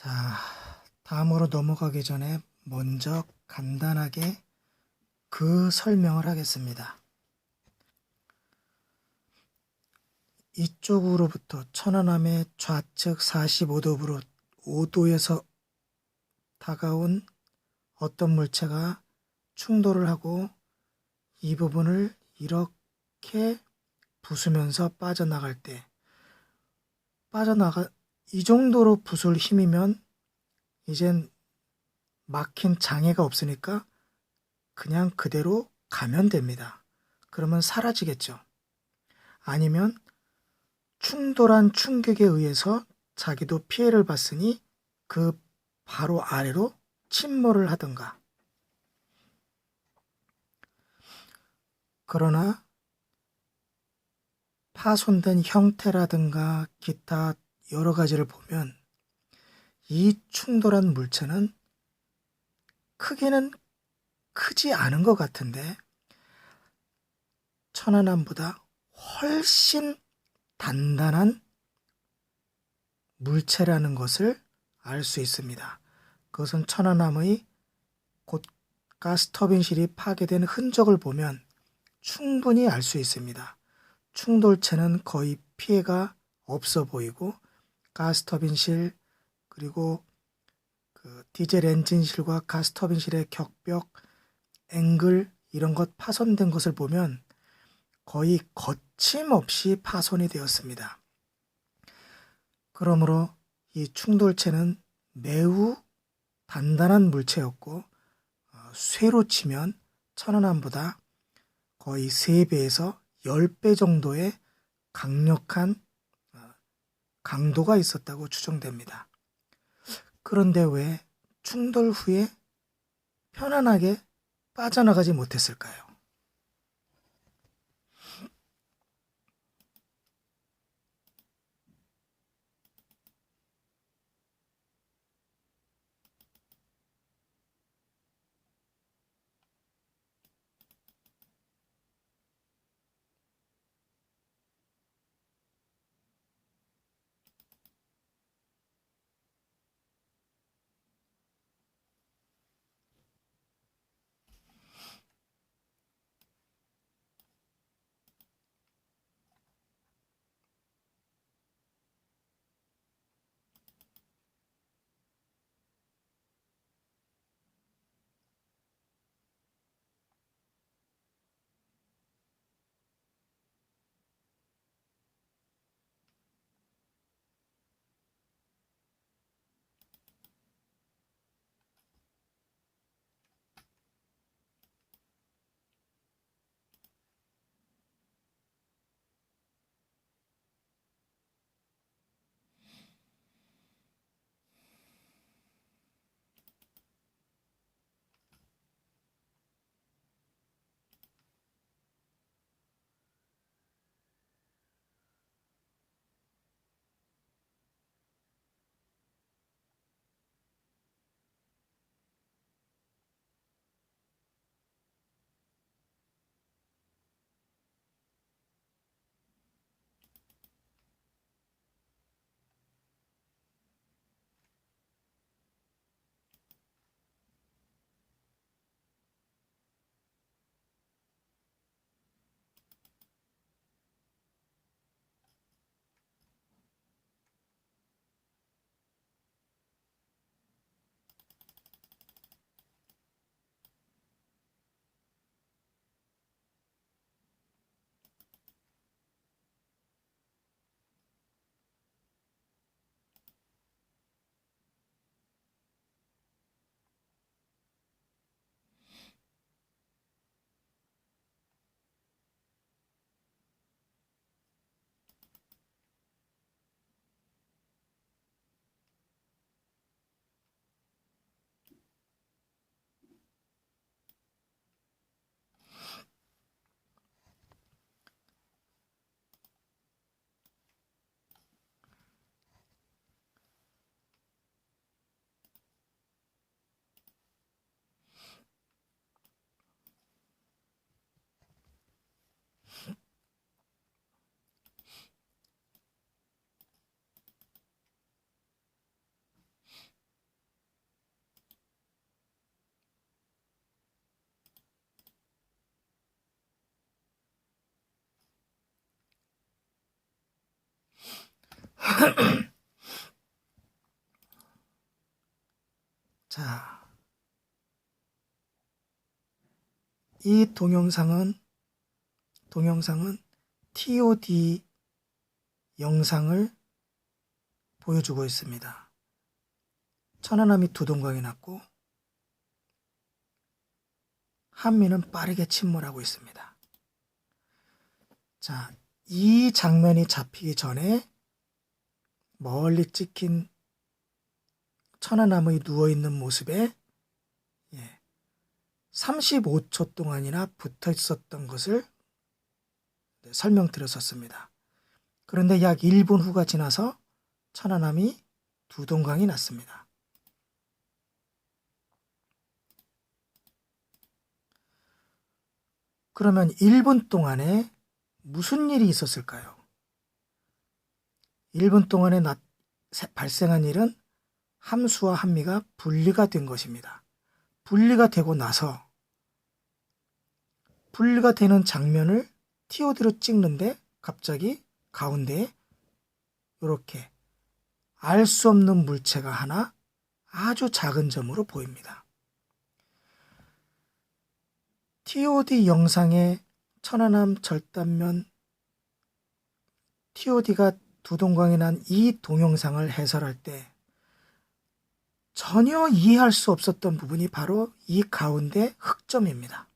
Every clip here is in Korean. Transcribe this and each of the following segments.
자, 다음으로 넘어가기 전에 먼저 간단하게 그 설명을 하겠습니다. 이쪽으로부터 천안함의 좌측 45도로 5도에서 다가온 어떤 물체가 충돌을 하고 이 부분을 이렇게 부수면서 빠져나갈 때 이 정도로 부술 힘이면 이젠 막힌 장애가 없으니까 그냥 그대로 가면 됩니다. 그러면 사라지겠죠. 아니면 충돌한 충격에 의해서 자기도 피해를 봤으니 그 바로 아래로 침몰을 하든가. 그러나 파손된 형태라든가 기타 여러 가지를 보면 이 충돌한 물체는 크기는 크지 않은 것 같은데 천안함보다 훨씬 단단한 물체라는 것을 알 수 있습니다. 그것은 천안함의 곧 가스터빈실이 파괴된 흔적을 보면 충분히 알 수 있습니다. 충돌체는 거의 피해가 없어 보이고 가스터빈실 그리고 그 디젤 엔진실과 가스터빈실의 격벽, 앵글 이런 것 파손된 것을 보면 거의 거침없이 파손이 되었습니다. 그러므로 이 충돌체는 매우 단단한 물체였고 쇠로 치면 천안함보다 거의 3배에서 10배 정도의 강력한 강도가 있었다고 추정됩니다. 그런데 왜 충돌 후에 편안하게 빠져나가지 못했을까요? 자, 이 동영상은 TOD 영상을 보여주고 있습니다. 천안함이 두 동강이 났고 한미는 빠르게 침몰하고 있습니다. 자, 이 장면이 잡히기 전에 멀리 찍힌 천안함의 누워있는 모습에 35초 동안이나 붙어 있었던 것을 설명드렸었습니다. 그런데 약 1분 후가 지나서 천안함이 두 동강이 났습니다. 그러면 1분 동안에 무슨 일이 있었을까요? 1분 동안에 발생한 일은 함수와 한미가 분리가 된 것입니다. 분리가 되고 나서 분리가 되는 장면을 TOD로 찍는데 갑자기 가운데에 이렇게 알 수 없는 물체가 하나 아주 작은 점으로 보입니다. TOD 영상의 천안함 절단면 TOD가 두 동강이 난 이 동영상을 해설할 때 전혀 이해할 수 없었던 부분이 바로 이 가운데 흑점입니다.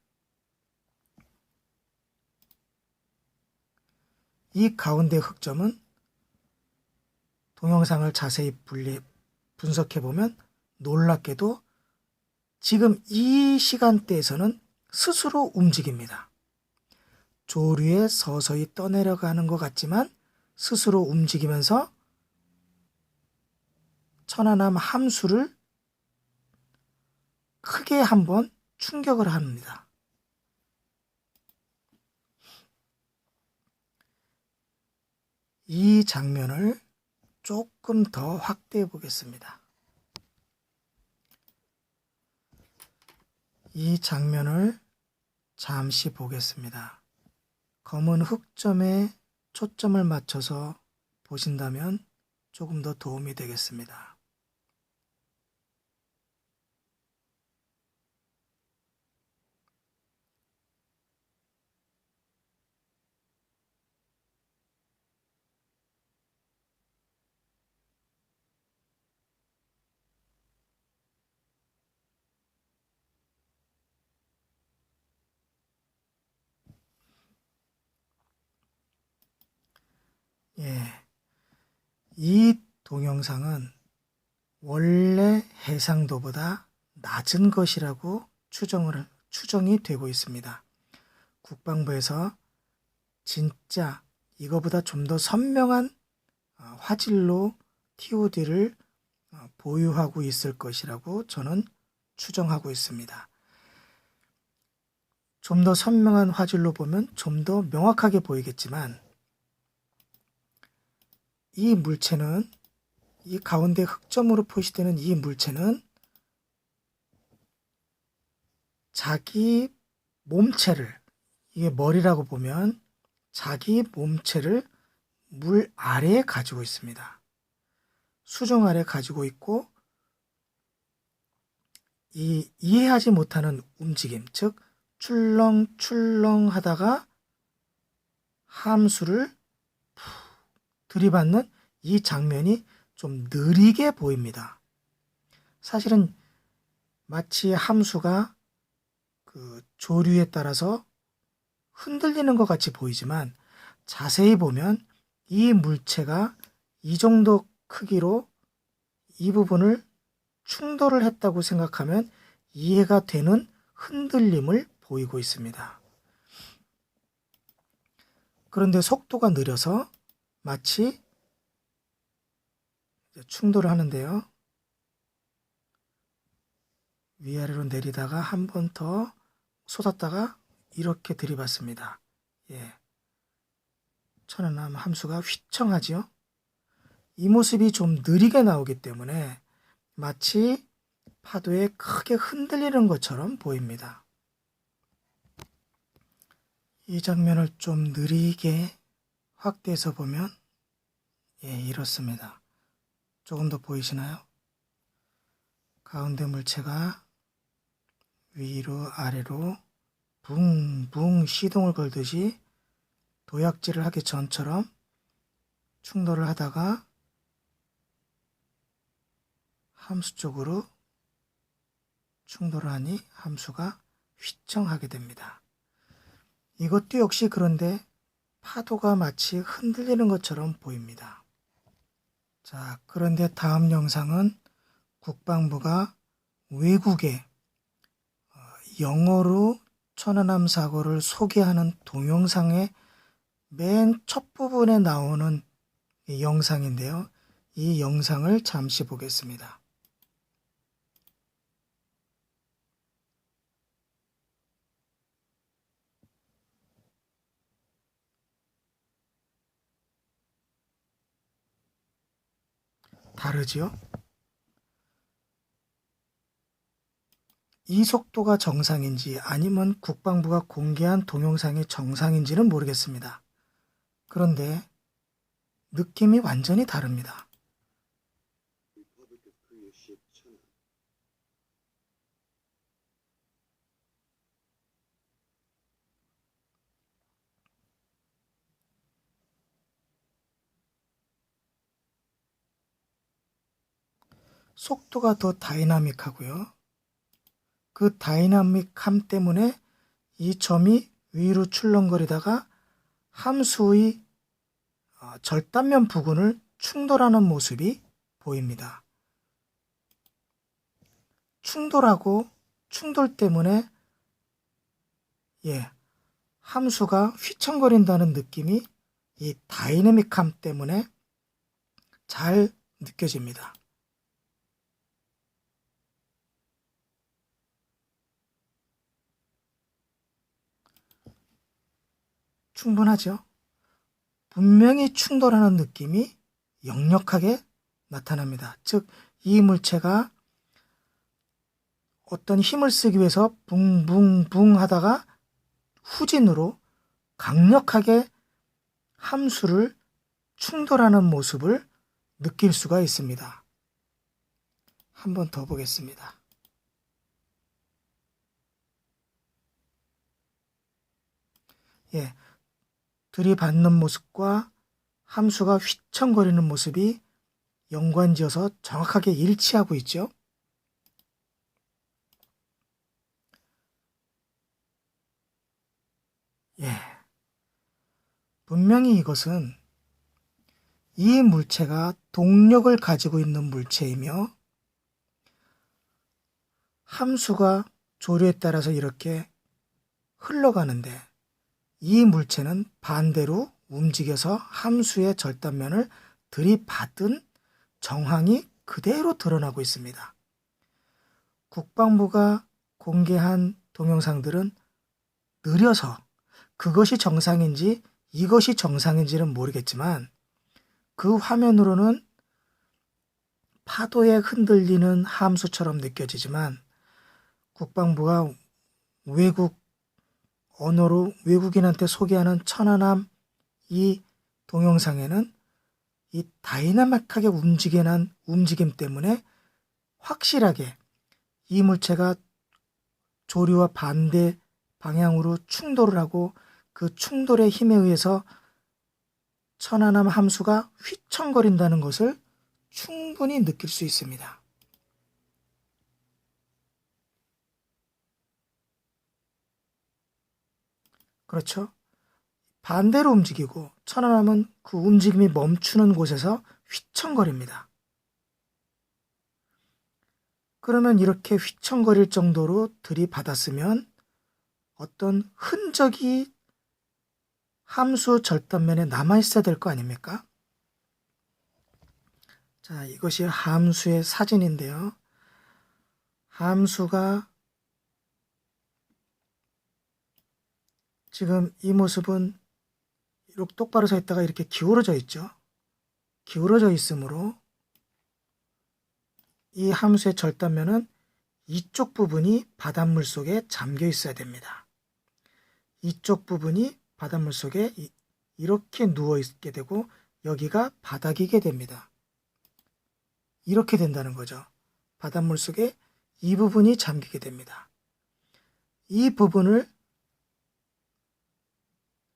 이 가운데 흑점은 동영상을 자세히 분석해보면 놀랍게도 지금 이 시간대에서는 스스로 움직입니다. 조류에 서서히 떠내려가는 것 같지만 스스로 움직이면서 천안함 함수를 크게 한번 충격을 합니다. 이 장면을 조금 더 확대해 보겠습니다. 이 장면을 잠시 보겠습니다. 검은 흑점에 초점을 맞춰서 보신다면 조금 더 도움이 되겠습니다. 이 동영상은 원래 해상도보다 낮은 것이라고 추정이 되고 있습니다. 국방부에서 진짜 이거보다 좀 더 선명한 화질로 TOD를 보유하고 있을 것이라고 저는 추정하고 있습니다. 좀 더 선명한 화질로 보면 좀 더 명확하게 보이겠지만 이 물체는 이 가운데 흑점으로 표시되는 이 물체는 자기 몸체를 이게 머리라고 보면 자기 몸체를 물 아래에 가지고 있습니다. 수중 아래에 가지고 있고 이 이해하지 못하는 움직임, 즉 출렁출렁 하다가 함수를 들이받는 이 장면이 좀 느리게 보입니다. 사실은 마치 함수가 그 조류에 따라서 흔들리는 것 같이 보이지만 자세히 보면 이 물체가 이 정도 크기로 이 부분을 충돌을 했다고 생각하면 이해가 되는 흔들림을 보이고 있습니다. 그런데 속도가 느려서 마치 충돌을 하는데요. 위아래로 내리다가 한 번 더 쏟았다가 이렇게 들이받습니다. 천안함 함수가 휘청하지요. 이 모습이 좀 느리게 나오기 때문에 마치 파도에 크게 흔들리는 것처럼 보입니다. 이 장면을 좀 느리게 확대해서 보면 예, 이렇습니다. 조금 더 보이시나요? 가운데 물체가 위로 아래로 붕붕 시동을 걸듯이 도약질을 하기 전처럼 충돌을 하다가 함수 쪽으로 충돌을 하니 함수가 휘청하게 됩니다. 이것도 역시 그런데 파도가 마치 흔들리는 것처럼 보입니다. 자, 그런데 다음 영상은 국방부가 외국에 영어로 천안함 사고를 소개하는 동영상의 맨 첫 부분에 나오는 영상인데요. 이 영상을 잠시 보겠습니다. 다르지요? 이 속도가 정상인지 아니면 국방부가 공개한 동영상이 정상인지는 모르겠습니다. 그런데 느낌이 완전히 다릅니다. 속도가 더 다이나믹하고요. 그 다이나믹함 때문에 이 점이 위로 출렁거리다가 함수의 절단면 부근을 충돌하는 모습이 보입니다. 충돌하고 충돌 때문에 함수가 휘청거린다는 느낌이 이 다이내믹함 때문에 잘 느껴집니다. 충분하죠? 분명히 충돌하는 느낌이 역력하게 나타납니다. 즉, 이 물체가 어떤 힘을 쓰기 위해서 붕붕붕 하다가 후진으로 강력하게 함수를 충돌하는 모습을 느낄 수가 있습니다. 한 번 더 보겠습니다. 들이받는 모습과 함수가 휘청거리는 모습이 연관지어서 정확하게 일치하고 있죠. 분명히 이것은 이 물체가 동력을 가지고 있는 물체이며 함수가 조류에 따라서 이렇게 흘러가는데 이 물체는 반대로 움직여서 함수의 절단면을 들이받은 정황이 그대로 드러나고 있습니다. 국방부가 공개한 동영상들은 느려서 그것이 정상인지 이것이 정상인지는 모르겠지만 그 화면으로는 파도에 흔들리는 함수처럼 느껴지지만 국방부가 외국 언어로 외국인한테 소개하는 천안함 이 동영상에는 이 다이나믹하게 움직이는 움직임 때문에 확실하게 이 물체가 조류와 반대 방향으로 충돌을 하고 그 충돌의 힘에 의해서 천안함 함수가 휘청거린다는 것을 충분히 느낄 수 있습니다. 그렇죠? 반대로 움직이고 천안함은 그 움직임이 멈추는 곳에서 휘청거립니다. 그러면 이렇게 휘청거릴 정도로 들이받았으면 어떤 흔적이 함수 절단면에 남아있어야 될 거 아닙니까? 자, 이것이 함수의 사진인데요. 함수가 지금 이 모습은 이렇게 똑바로 서 있다가 이렇게 기울어져 있죠. 기울어져 있으므로 이 함수의 절단면은 이쪽 부분이 바닷물 속에 잠겨 있어야 됩니다. 이쪽 부분이 바닷물 속에 이렇게 누워 있게 되고 여기가 바닥이게 됩니다. 이렇게 된다는 거죠. 바닷물 속에 이 부분이 잠기게 됩니다. 이 부분을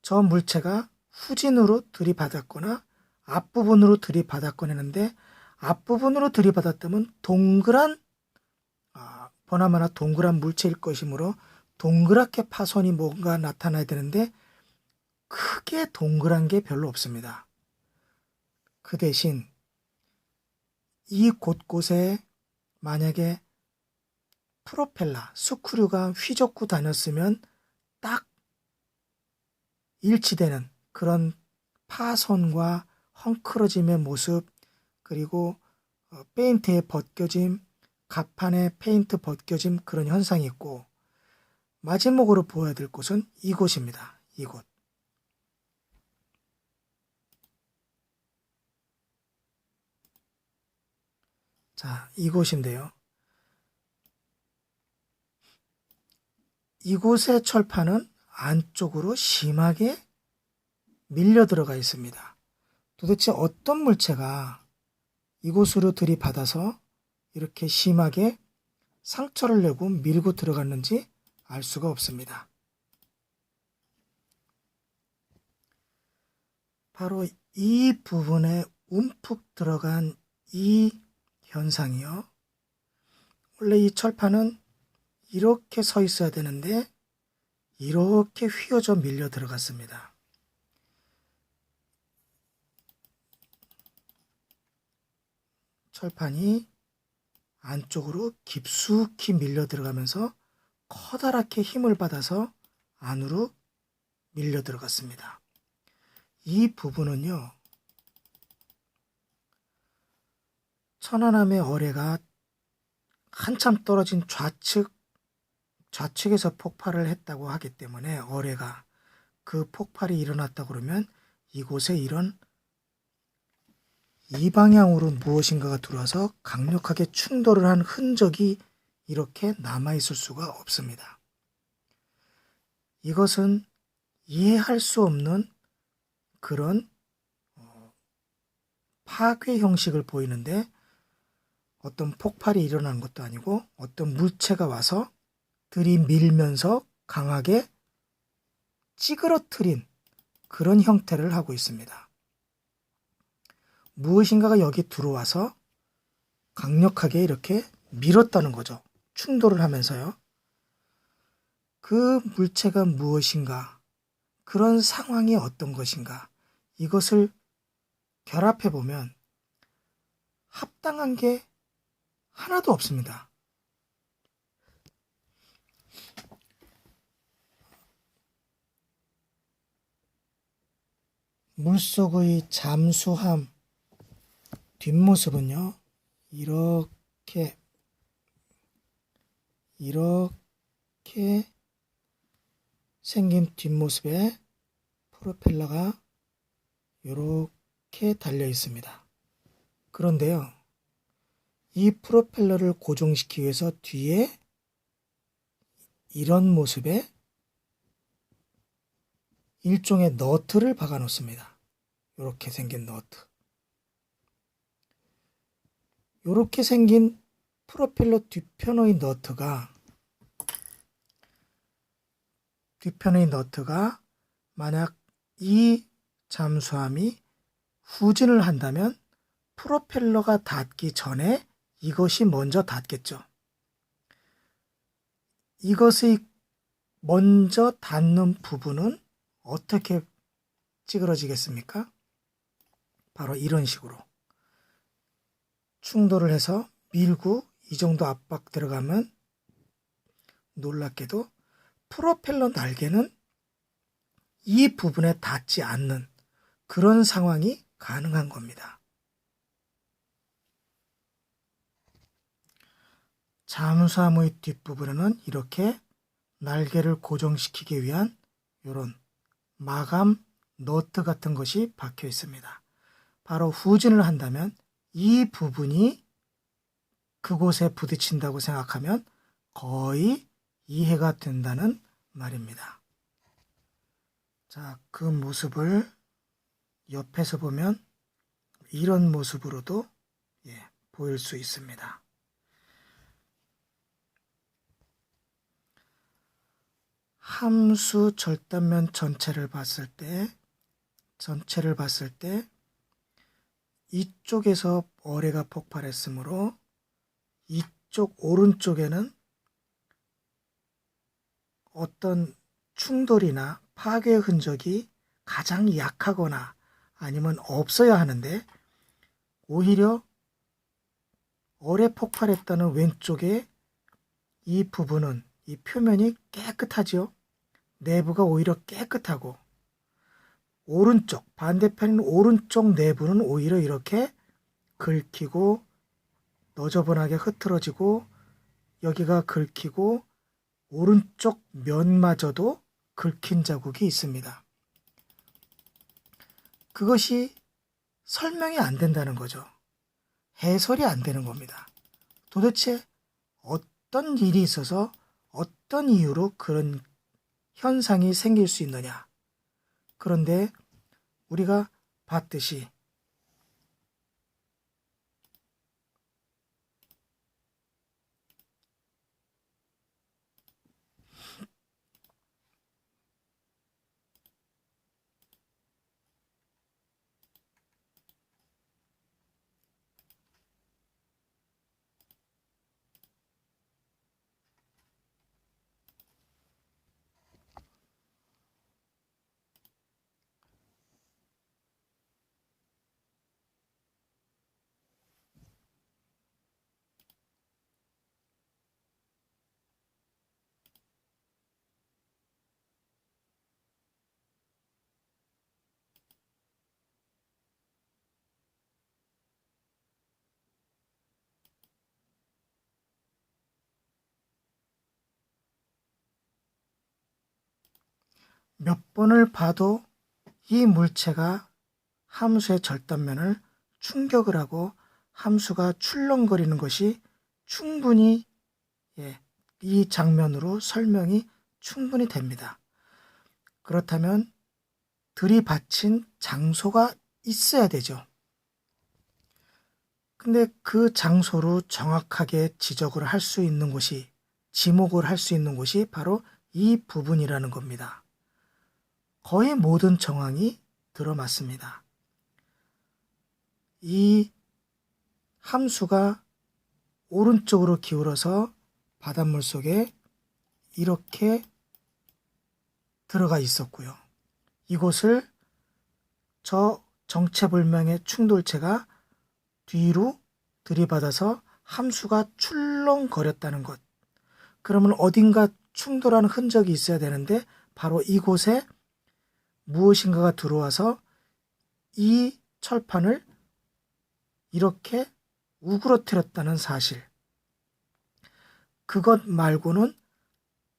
저 물체가 후진으로 들이받았거나 앞부분으로 들이받았거나 앞부분으로 들이받았다면 동그란 보나마나 동그란 물체일 것이므로 동그랗게 파손이 뭔가 나타나야 되는데 크게 동그란 게 별로 없습니다. 그 대신 이 곳곳에 만약에 프로펠러, 스크류가 휘젓고 다녔으면 딱 일치되는 그런 파손과 헝클어짐의 모습, 그리고 페인트의 벗겨짐, 갑판의 페인트 벗겨짐, 그런 현상이 있고, 마지막으로 보아야 될 곳은 이곳입니다. 이곳. 자, 이곳인데요. 이곳의 철판은 안쪽으로 심하게 밀려 들어가 있습니다. 도대체 어떤 물체가 이곳으로 들이받아서 이렇게 심하게 상처를 내고 밀고 들어갔는지 알 수가 없습니다. 바로 이 부분에 움푹 들어간 이 현상이요. 원래 이 철판은 이렇게 서 있어야 되는데 이렇게 휘어져 밀려 들어갔습니다. 철판이 안쪽으로 깊숙이 밀려 들어가면서 커다랗게 힘을 받아서 안으로 밀려 들어갔습니다. 이 부분은요, 천안함의 어뢰가 한참 떨어진 좌측에서 폭발을 했다고 하기 때문에 어뢰가 그 폭발이 일어났다고 그러면 이곳에 이런 이 방향으로 무엇인가가 들어와서 강력하게 충돌을 한 흔적이 이렇게 남아있을 수가 없습니다. 이것은 이해할 수 없는 그런 파괴 형식을 보이는데 어떤 폭발이 일어난 것도 아니고 어떤 물체가 와서 들이밀면서 강하게 찌그러뜨린 그런 형태를 하고 있습니다. 무엇인가가 여기 들어와서 강력하게 이렇게 밀었다는 거죠. 충돌을 하면서요. 그 물체가 무엇인가, 그런 상황이 어떤 것인가, 이것을 결합해 보면 합당한 게 하나도 없습니다. 물속의 잠수함 뒷모습은요, 이렇게 생긴 뒷모습에 프로펠러가 이렇게 달려 있습니다. 그런데요, 이 프로펠러를 고정시키기 위해서 뒤에 이런 모습의 일종의 너트를 박아 놓습니다. 이렇게 생긴 너트. 이렇게 생긴 프로펠러 뒤편의 너트가 만약 이 잠수함이 후진을 한다면 프로펠러가 닿기 전에 이것이 먼저 닿겠죠. 이것이 먼저 닿는 부분은 어떻게 찌그러지겠습니까? 바로 이런 식으로 충돌을 해서 밀고 이 정도 압박 들어가면 놀랍게도 프로펠러 날개는 이 부분에 닿지 않는 그런 상황이 가능한 겁니다. 잠수함의 뒷부분에는 이렇게 날개를 고정시키기 위한 이런 마감 너트 같은 것이 박혀 있습니다. 바로 후진을 한다면 이 부분이 그곳에 부딪힌다고 생각하면 거의 이해가 된다는 말입니다. 자, 그 모습을 옆에서 보면 이런 모습으로도 보일 수 있습니다. 함수 절단면 전체를 봤을 때 이쪽에서 어뢰가 폭발했으므로 이쪽 오른쪽에는 어떤 충돌이나 파괴 흔적이 가장 약하거나 아니면 없어야 하는데, 오히려 어뢰 폭발했다는 왼쪽에 이 부분은, 이 표면이 깨끗하죠. 내부가 오히려 깨끗하고, 오른쪽, 반대편인 오른쪽 내부는 오히려 이렇게 긁히고 너저분하게 흐트러지고, 여기가 긁히고 오른쪽 면마저도 긁힌 자국이 있습니다. 그것이 설명이 안 된다는 거죠. 해설이 안 되는 겁니다. 도대체 어떤 일이 있어서 어떤 이유로 그런 현상이 생길 수 있느냐. 그런데 우리가 봤듯이 몇 번을 봐도 이 물체가 함수의 절단면을 충격을 하고 함수가 출렁거리는 것이 충분히 이 장면으로 설명이 충분히 됩니다. 그렇다면 들이받친 장소가 있어야 되죠. 근데 그 장소로 정확하게 지적을 할 수 있는 곳이, 지목을 할 수 있는 곳이 바로 이 부분이라는 겁니다. 거의 모든 정황이 들어맞습니다. 이 함수가 오른쪽으로 기울어서 바닷물 속에 이렇게 들어가 있었고요. 이곳을 저 정체불명의 충돌체가 뒤로 들이받아서 함수가 출렁거렸다는 것. 그러면 어딘가 충돌하는 흔적이 있어야 되는데 바로 이곳에 무엇인가가 들어와서 이 철판을 이렇게 우그러뜨렸다는 사실. 그것 말고는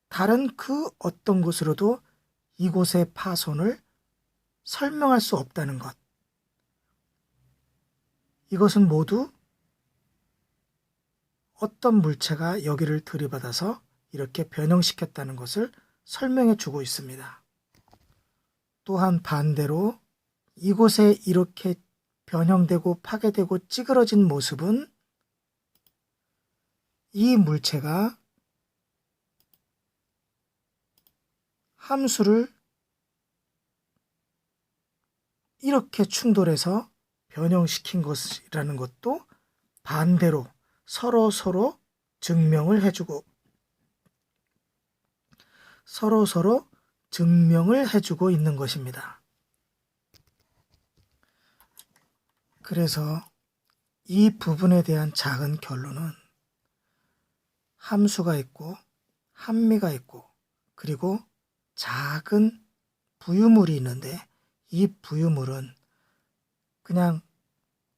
다른 그 어떤 것으로도 이곳의 파손을 설명할 수 없다는 것. 이것은 모두 어떤 물체가 여기를 들이받아서 이렇게 변형시켰다는 것을 설명해 주고 있습니다. 또한 반대로 이곳에 이렇게 변형되고 파괴되고 찌그러진 모습은 이 물체가 함수를 이렇게 충돌해서 변형시킨 것이라는 것도 반대로 서로 증명을 해주고 있는 것입니다. 그래서 이 부분에 대한 작은 결론은 함수가 있고 함미가 있고 그리고 작은 부유물이 있는데 이 부유물은 그냥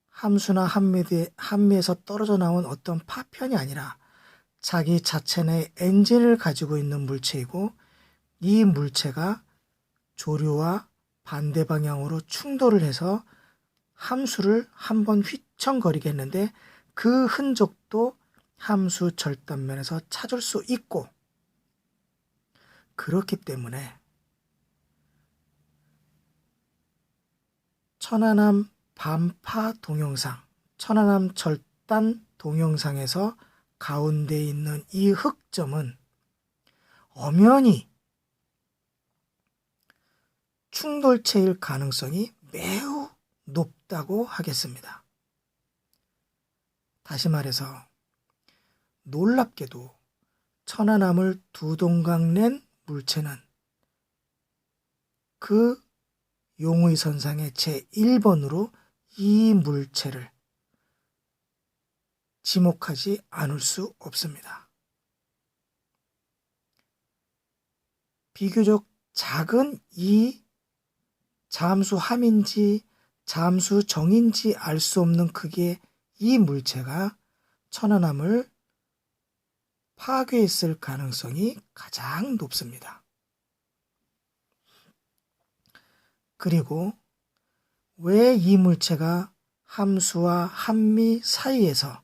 함수나 함미에서 떨어져 나온 어떤 파편이 아니라 자기 자체 내 엔진을 가지고 있는 물체이고, 이 물체가 조류와 반대 방향으로 충돌을 해서 함수를 한번 휘청거리게 했는데 그 흔적도 함수 절단면에서 찾을 수 있고, 그렇기 때문에 천안함 반파 동영상, 천안함 절단 동영상에서 가운데 있는 이 흑점은 엄연히 충돌체일 가능성이 매우 높다고 하겠습니다. 다시 말해서 놀랍게도 천안함을 두 동강 낸 물체는 그 용의선상의 제1번으로 이 물체를 지목하지 않을 수 없습니다. 비교적 작은 이 잠수함인지 잠수정인지 알 수 없는 크기의 이 물체가 천안함을 파괴했을 가능성이 가장 높습니다. 그리고 왜 이 물체가 함수와 함미 사이에서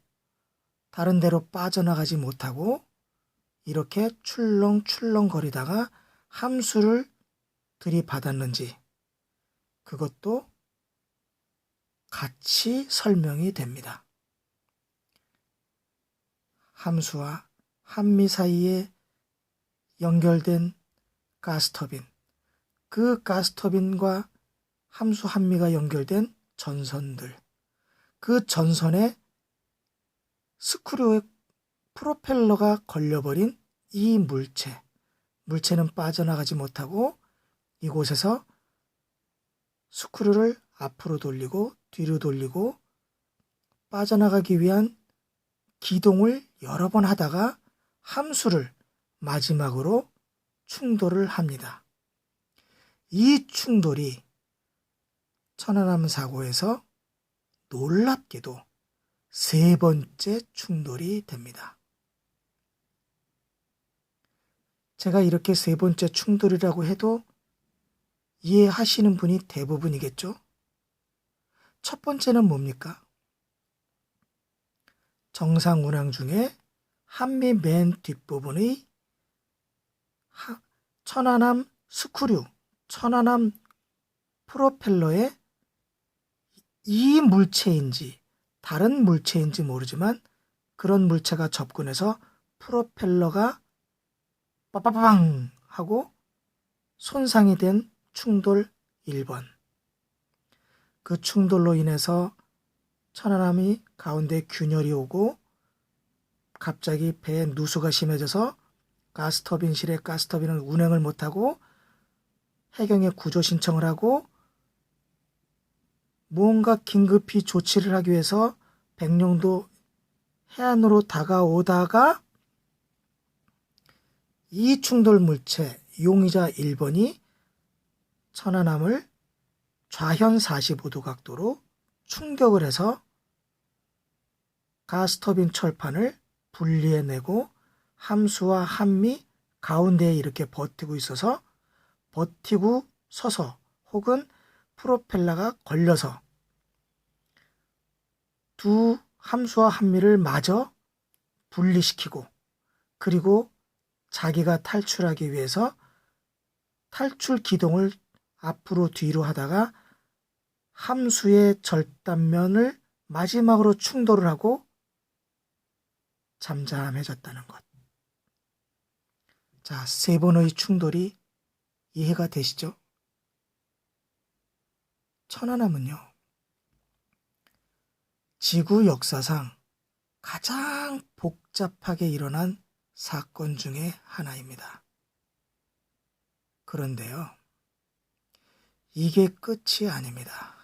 다른 데로 빠져나가지 못하고 이렇게 출렁출렁 거리다가 함수를 들이받았는지 그것도 같이 설명이 됩니다. 함수와 함미 사이에 연결된 가스터빈, 그 가스터빈과 함수 함미가 연결된 전선들, 그 전선에 스크류의 프로펠러가 걸려버린 이 물체는 빠져나가지 못하고 이곳에서 스크류를 앞으로 돌리고 뒤로 돌리고 빠져나가기 위한 기동을 여러 번 하다가 함수를 마지막으로 충돌을 합니다. 이 충돌이 천안함 사고에서 놀랍게도 세 번째 충돌이 됩니다. 제가 이렇게 세 번째 충돌이라고 해도 이해하시는 분이 대부분이겠죠? 첫 번째는 뭡니까? 정상 운항 중에 함미 맨 뒷부분의 천안함 스크류, 천안함 프로펠러에 이 물체인지 다른 물체인지 모르지만 그런 물체가 접근해서 프로펠러가 빠빠빵 하고 손상이 된 충돌 1번. 그 충돌로 인해서 천안함이 가운데 균열이 오고 갑자기 배에 누수가 심해져서 가스터빈실의 가스터빈은 운행을 못하고 해경에 구조 신청을 하고 무언가 긴급히 조치를 하기 위해서 백령도 해안으로 다가오다가 이 충돌 물체 용의자 1번이 천안함을 좌현 45도 각도로 충격을 해서 가스터빈 철판을 분리해내고 함수와 함미 가운데에 이렇게 버티고 있어서 버티고 서서 혹은 프로펠러가 걸려서 두 함수와 함미를 마저 분리시키고 그리고 자기가 탈출하기 위해서 탈출 기동을 앞으로 뒤로 하다가 함수의 절단면을 마지막으로 충돌을 하고 잠잠해졌다는 것. 자, 세 번의 충돌이 이해가 되시죠? 천안함은요, 지구 역사상 가장 복잡하게 일어난 사건 중에 하나입니다. 그런데요, 이게 끝이 아닙니다.